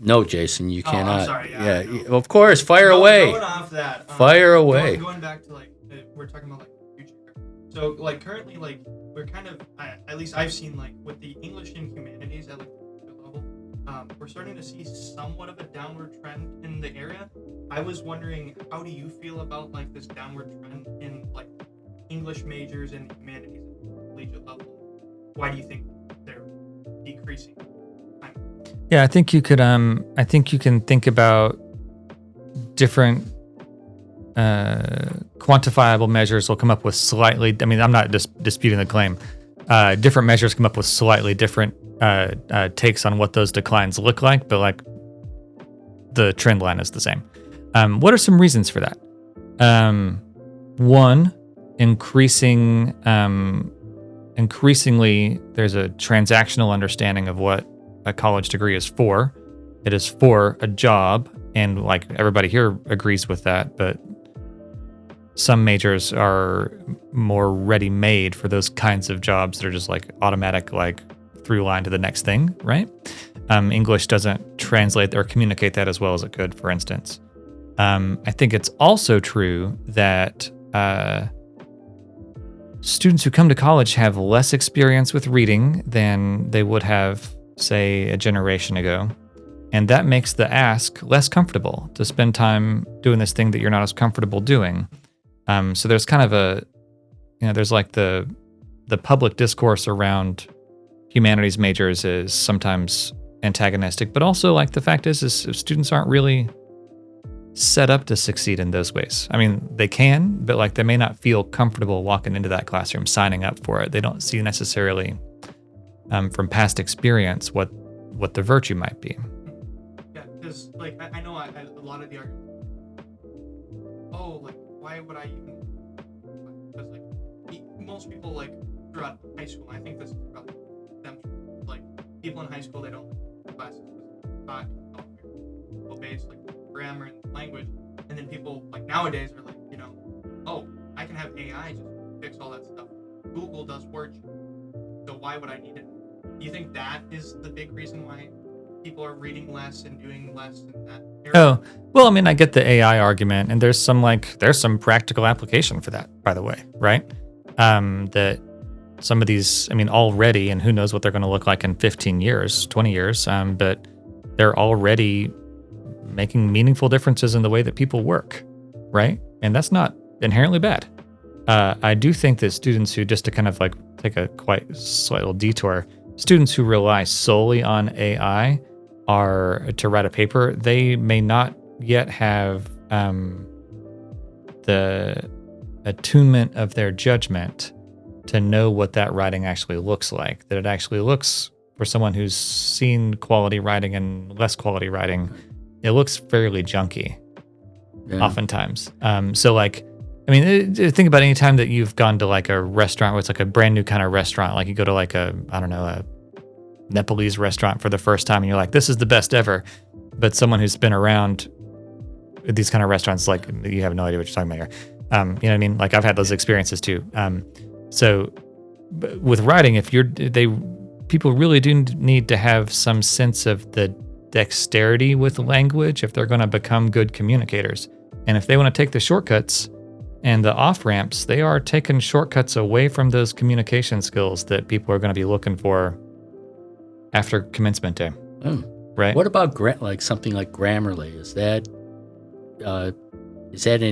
No, Jason, you cannot. I'm sorry. Of course. Fire away. Going off that. Fire away. Going back to we're talking about future. So currently we're kind of at least I've seen with the English and humanities at level, we're starting to see somewhat of a downward trend in the area. I was wondering, how do you feel about this downward trend in English majors and humanities at the collegiate level? Why do you think they're decreasing? Yeah, I think you could. I think you can think about different quantifiable measures will come up with slightly. I mean, I'm not disputing the claim. Different measures come up with slightly different takes on what those declines look like, but the trend line is the same. What are some reasons for that? One, increasingly, there's a transactional understanding of what a college degree is for. It is for a job, and everybody here agrees with that, but some majors are more ready-made for those kinds of jobs that are just automatic, through line to the next thing, right? English doesn't translate or communicate that as well as it could, for instance. I think it's also true that students who come to college have less experience with reading than they would have, say, a generation ago. And that makes the ask less comfortable to spend time doing this thing that you're not as comfortable doing. So there's kind of there's the public discourse around humanities majors is sometimes antagonistic, but also the fact is students aren't really set up to succeed in those ways. I mean, they can, but they may not feel comfortable walking into that classroom, signing up for it. They don't see necessarily from past experience what the virtue might be. Yeah, because I know a lot of the argument. Oh, why would I even? Because most people throughout high school. I think this is probably them. People in high school, they don't like classes taught based grammar and language, and then people nowadays are oh, I can have AI just fix all that stuff. Google does work, so why would I need it? Do you think that is the big reason why people are reading less and doing less in that area? Oh, well, I mean, I get the AI argument, and there's some practical application for that, by the way, right? That some of these, I mean, already, and who knows what they're going to look like in 15 years, 20 years, but they're already making meaningful differences in the way that people work, right? And that's not inherently bad. I do think that students who, just to kind of take a quite slight little detour, students who rely solely on AI to write a paper, they may not yet have the attunement of their judgment to know what that writing actually looks like, that it actually looks, for someone who's seen quality writing and less quality writing, it looks fairly junky, oftentimes. So I mean, think about any time that you've gone to a restaurant where it's a brand new kind of restaurant, you go to a Nepalese restaurant for the first time and you're this is the best ever. But someone who's been around these kind of restaurants, you have no idea what you're talking about here. You know what I mean? I've had those experiences too. So with writing, people really do need to have some sense of the dexterity with language if they're going to become good communicators. And if they want to take the shortcuts and the off-ramps, they are taking shortcuts away from those communication skills that people are going to be looking for after commencement day. Right? What about something like Grammarly? Is that an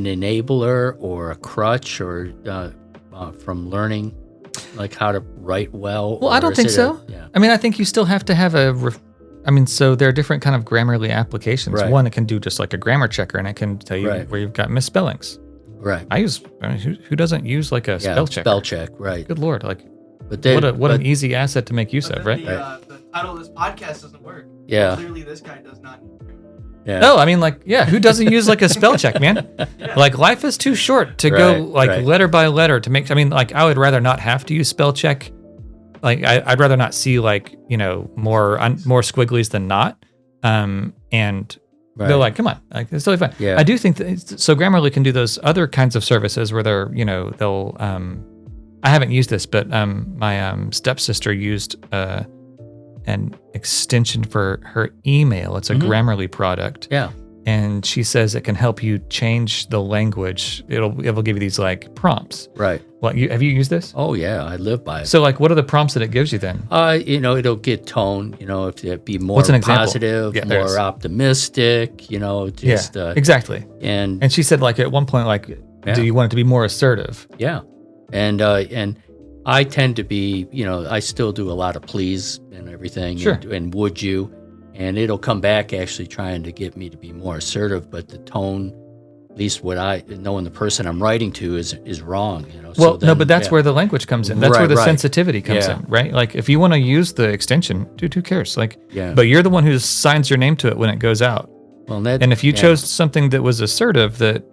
enabler or a crutch or from learning how to write well? Well, I don't think so. I mean, I think you still have to have so there are different kind of Grammarly applications. Right. One, it can do just a grammar checker, and it can tell you where you've got misspellings. Right. Who doesn't use a spell checker? Spell check, right. Good Lord. What an easy asset to make use of, right? The title of this podcast doesn't work. Yeah. Clearly this guy does not need to. Yeah. No, I mean, who doesn't use a spell check, man? Yeah. Life is too short to go letter by letter to make. I mean, I would rather not have to use spell check. I'd rather not see more squigglies than not. And they're come on, it's totally fine. Yeah. I do think that, so Grammarly can do those other kinds of services where they'll I haven't used this, but my stepsister used an an extension for her email. It's a Grammarly product. Yeah. And she says it can help you change the language. It'll give you these like prompts. Right. Well, have you used this? Oh yeah, I live by it. So like, what are the prompts that it gives you then? It'll get tone. If it be more What's an example? positive, there more is. optimistic. Just exactly. And she said like at one point like, do you want it to be more assertive? yeah, and I tend to be I still do a lot of please and everything. Sure. And would you? And it'll come back actually trying to get me to be more assertive, but the tone, at least what I knowing the person I'm writing to is wrong. Well, no, but that's where the language comes in. That's where the sensitivity comes in, right? Like if you want to use the extension, dude, who cares? Like, but you're the one who signs your name to it when it goes out. Well, and if you chose something that was assertive that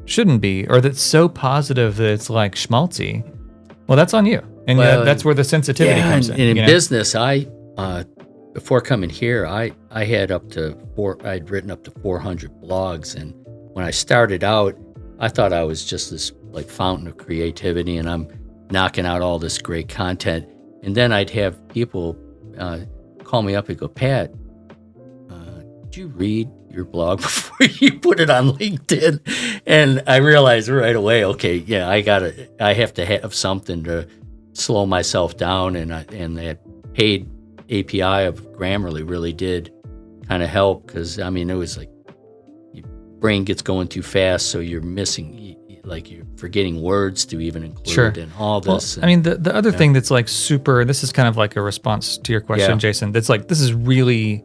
shouldn't be, or that's so positive that it's like schmaltzy, well, that's on you. And that's where the sensitivity comes in. And in business, before coming here, I'd written up to 400 blogs, and when I started out, I thought I was just this like fountain of creativity, and I'm knocking out all this great content. And then I'd have people call me up and go, Pat, did you read your blog before you put it on LinkedIn? And I realized right away, okay, yeah, I have to have something to slow myself down, and that paid API of Grammarly really did kind of help, because it was like your brain gets going too fast, so you're missing, like you're forgetting words to even include in all this. Well, the other thing that's like super, this is kind of like a response to your question, Jason, that's like, this is really,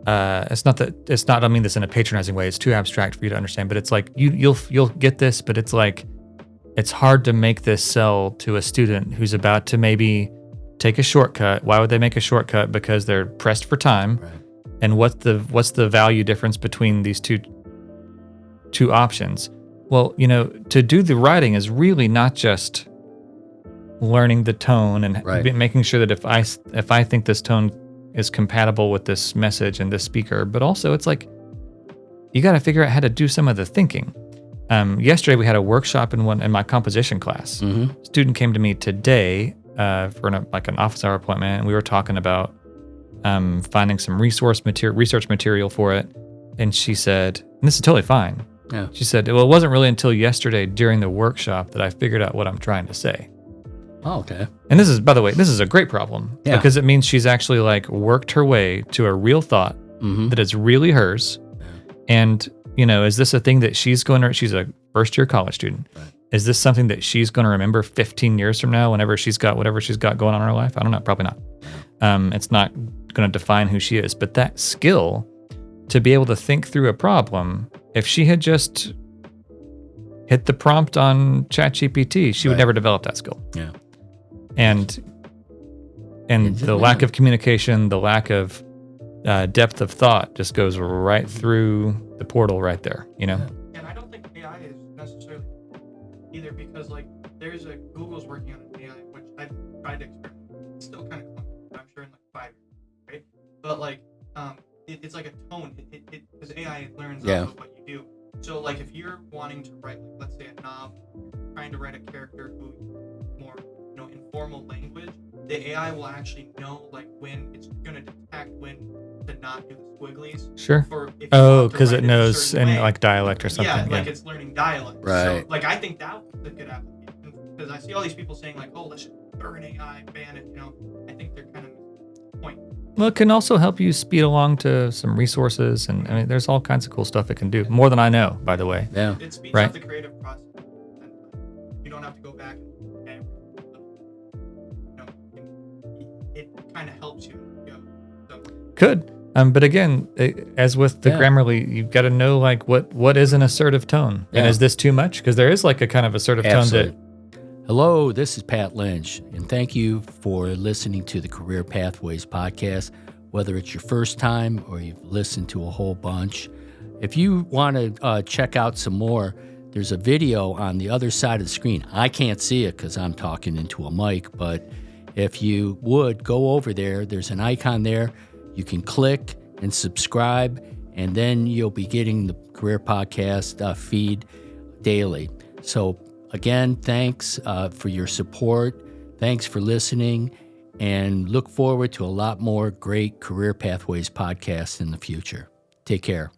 I don't mean this in a patronizing way, it's too abstract for you to understand, but it's like, you'll get this, but it's like, it's hard to make this sell to a student who's about to maybe take a shortcut. Why would they make a shortcut? Because they're pressed for time. Right. And what's the value difference between these two options? Well, to do the writing is really not just learning the tone and making sure that if I think this tone is compatible with this message and this speaker, but also it's like you got to figure out how to do some of the thinking. Yesterday we had a workshop in my composition class. Mm-hmm. Student came to me today for an office hour appointment, and we were talking about finding some research material for it. And she said, and this is totally fine. Yeah. She said, well, it wasn't really until yesterday during the workshop that I figured out what I'm trying to say. Oh, okay. And this is, by the way, this is a great problem because it means she's actually like worked her way to a real thought that is really hers. Yeah. And, is this a thing that she's a first year college student. Right. Is this something that she's going to remember 15 years from now whenever she's got whatever she's got going on in her life? I don't know. Probably not. It's not going to define who she is. But that skill to be able to think through a problem, if she had just hit the prompt on ChatGPT, she would never develop that skill. Yeah. And the lack of communication, the lack of depth of thought just goes right through the portal right there, And I don't think AI is necessarily either, because like there's Google's working on an AI which I've tried to experiment. It's still kind of clunky, I'm sure in like 5 years, right? But like it's like a tone. Because AI learns off of what you do. So like if you're wanting to write, like, let's say a novel, trying to write a character who more informal language, the AI will actually know like when it's gonna detect when to not do the squigglies. Sure. Because it knows in like dialect or something. Yeah, like it's learning dialect. Right. So like I think that was a good application, because I see all these people saying like, oh, let's just burn AI, ban it. I think they're kind of missing the point. Well, it can also help you speed along to some resources, and there's all kinds of cool stuff it can do. More than I know, by the way. Yeah. It speeds up the creative process. And you don't have to go back and it kind of helps you go. So. Could. But again, as with the Grammarly, you've got to know like what is an assertive tone, and is this too much? Because there is like a kind of assertive tone that. Hello, this is Pat Lynch, and thank you for listening to the Career Pathways podcast. Whether it's your first time or you've listened to a whole bunch, if you want to check out some more, there's a video on the other side of the screen. I can't see it because I'm talking into a mic, but if you would go over there, there's an icon there. You can click and subscribe, and then you'll be getting the Career Podcast feed daily. So again, thanks for your support. Thanks for listening. and look forward to a lot more great Career Pathways podcasts in the future. Take care.